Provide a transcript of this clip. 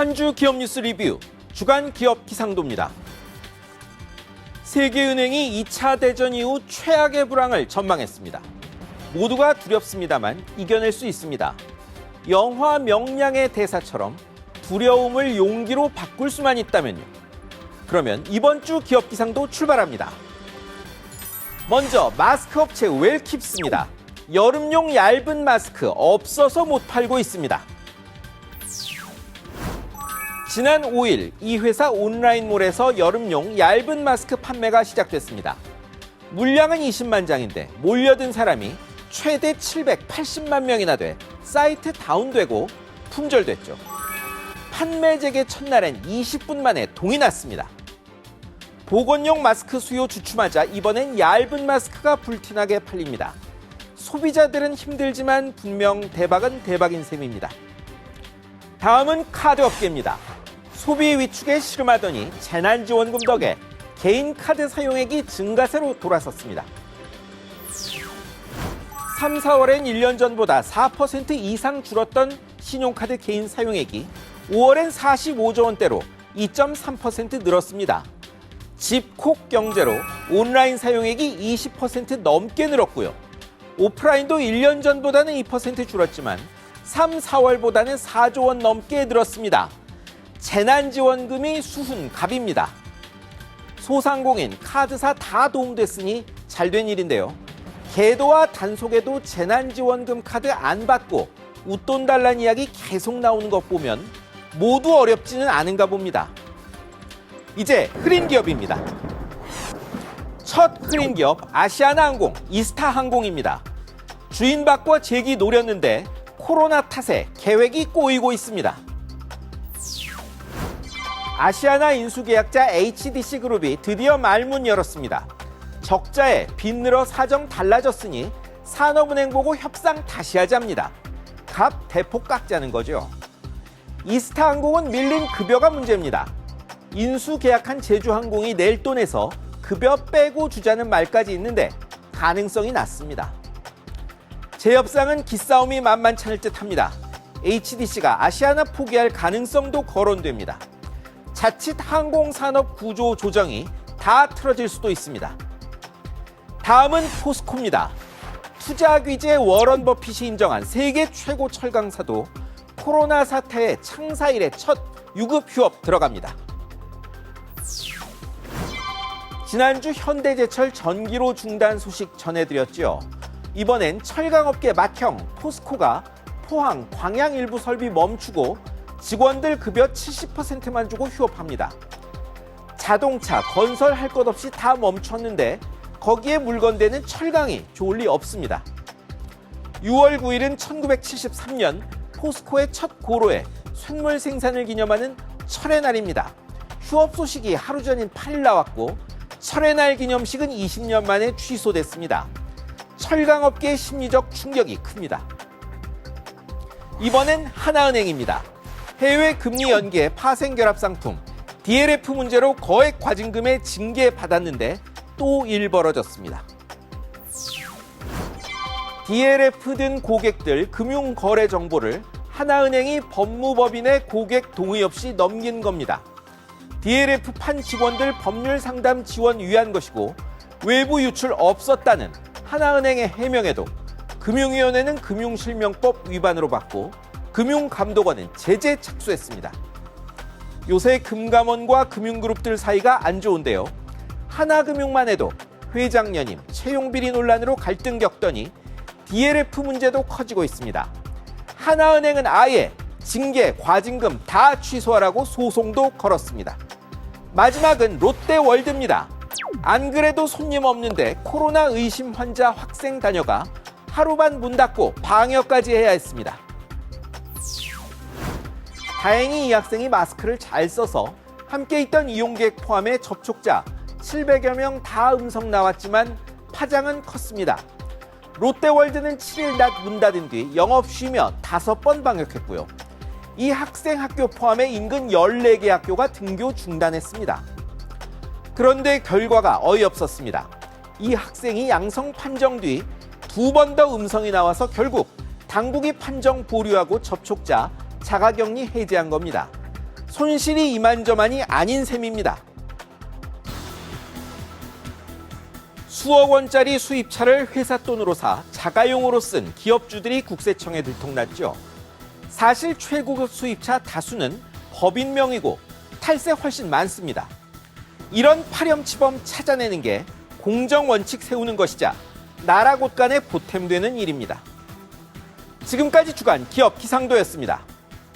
한 주 기업 뉴스 리뷰 주간 기업 기상도입니다. 세계은행이 2차 대전 이후 최악의 불황을 전망했습니다. 모두가 두렵습니다만 이겨낼 수 있습니다. 영화 명량의 대사처럼 두려움을 용기로 바꿀 수만 있다면요. 그러면 이번 주 기업 기상도 출발합니다. 먼저 마스크 업체 웰킵스입니다. 여름용 얇은 마스크 없어서 못 팔고 있습니다. 지난 5일 이 회사 온라인몰에서 여름용 얇은 마스크 판매가 시작됐습니다. 물량은 20만 장인데 몰려든 사람이 최대 780만 명이나 돼 사이트 다운되고 품절됐죠. 판매 재개 첫날엔 20분 만에 동이 났습니다. 보건용 마스크 수요 주춤하자 이번엔 얇은 마스크가 불티나게 팔립니다. 소비자들은 힘들지만 분명 대박은 대박인 셈입니다. 다음은 카드 업계입니다. 소비 위축에 씨름하더니 재난지원금 덕에 개인 카드 사용액이 증가세로 돌아섰습니다. 3, 4월엔 1년 전보다 4% 이상 줄었던 신용카드 개인 사용액이 5월엔 45조 원대로 2.3% 늘었습니다. 집콕 경제로 온라인 사용액이 20% 넘게 늘었고요. 오프라인도 1년 전보다는 2% 줄었지만 3, 4월보다는 4조 원 넘게 늘었습니다. 재난지원금이 수훈갑입니다. 소상공인, 카드사 다 도움됐으니 잘된 일인데요. 계도와 단속에도 재난지원금 카드 안 받고 웃돈 달란 이야기 계속 나오는 것 보면 모두 어렵지는 않은가 봅니다. 이제 흐린 기업입니다. 첫 흐린 기업 아시아나항공, 이스타항공입니다. 주인 바꿔 재기 노렸는데 코로나 탓에 계획이 꼬이고 있습니다. 아시아나 인수계약자 HDC그룹이 드디어 말문 열었습니다. 적자에 빚 늘어 사정 달라졌으니 산업은행 보고 협상 다시 하자입니다. 값 대폭 깎자는 거죠. 이스타항공은 밀린 급여가 문제입니다. 인수계약한 제주항공이 낼 돈에서 급여 빼고 주자는 말까지 있는데 가능성이 낮습니다. 재협상은 기싸움이 만만찮을 듯합니다. HDC가 아시아나 포기할 가능성도 거론됩니다. 자칫 항공산업 구조 조정이 다 틀어질 수도 있습니다. 다음은 포스코입니다. 투자귀재 워런 버핏이 인정한 세계 최고 철강사도 코로나 사태의 창사 이래 첫 유급 휴업 들어갑니다. 지난주 현대제철 전기로 중단 소식 전해드렸죠. 이번엔 철강업계 맏형 포스코가 포항, 광양 일부 설비 멈추고 직원들 급여 70%만 주고 휴업합니다. 자동차, 건설 할 것 없이 다 멈췄는데 거기에 물건대는 철강이 좋을 리 없습니다. 6월 9일은 1973년 포스코의 첫 고로에 쇳물 생산을 기념하는 철의 날입니다. 휴업 소식이 하루 전인 8일 나왔고 철의 날 기념식은 20년 만에 취소됐습니다. 철강업계의 심리적 충격이 큽니다. 이번엔 하나은행입니다. 해외 금리 연계 파생결합 상품 DLF 문제로 거액 과징금의 징계 받았는데 또 일 벌어졌습니다. DLF 든 고객들 금융거래 정보를 하나은행이 법무법인의 고객 동의 없이 넘긴 겁니다. DLF 판 직원들 법률 상담 지원 위한 것이고 외부 유출 없었다는 하나은행의 해명에도 금융위원회는 금융실명법 위반으로 받고 금융감독원은 제재 착수했습니다. 요새 금감원과 금융그룹들 사이가 안 좋은데요. 하나금융만 해도 회장 연임, 채용비리 논란으로 갈등 겪더니 DLF 문제도 커지고 있습니다. 하나은행은 아예 징계, 과징금 다 취소하라고 소송도 걸었습니다. 마지막은 롯데월드입니다. 안 그래도 손님 없는데 코로나 의심 환자 학생 다녀가 하루반 문 닫고 방역까지 해야 했습니다. 다행히 이 학생이 마스크를 잘 써서 함께 있던 이용객 포함해 접촉자 700여 명 다 음성 나왔지만 파장은 컸습니다. 롯데월드는 7일 낮 문 닫은 뒤 영업 쉬며 5번 방역했고요. 이 학생 학교 포함해 인근 14개 학교가 등교 중단했습니다. 그런데 결과가 어이없었습니다. 이 학생이 양성 판정 뒤 2번 더 음성이 나와서 결국 당국이 판정 보류하고 접촉자 자가격리 해제한 겁니다. 손실이 이만저만이 아닌 셈입니다. 수억 원짜리 수입차를 회사 돈으로 사 자가용으로 쓴 기업주들이 국세청에 들통났죠. 사실 최고급 수입차 다수는 법인명이고 탈세 훨씬 많습니다. 이런 파렴치범 찾아내는 게 공정원칙 세우는 것이자 나라 곳간에 보탬되는 일입니다. 지금까지 주간 기업 기상도였습니다.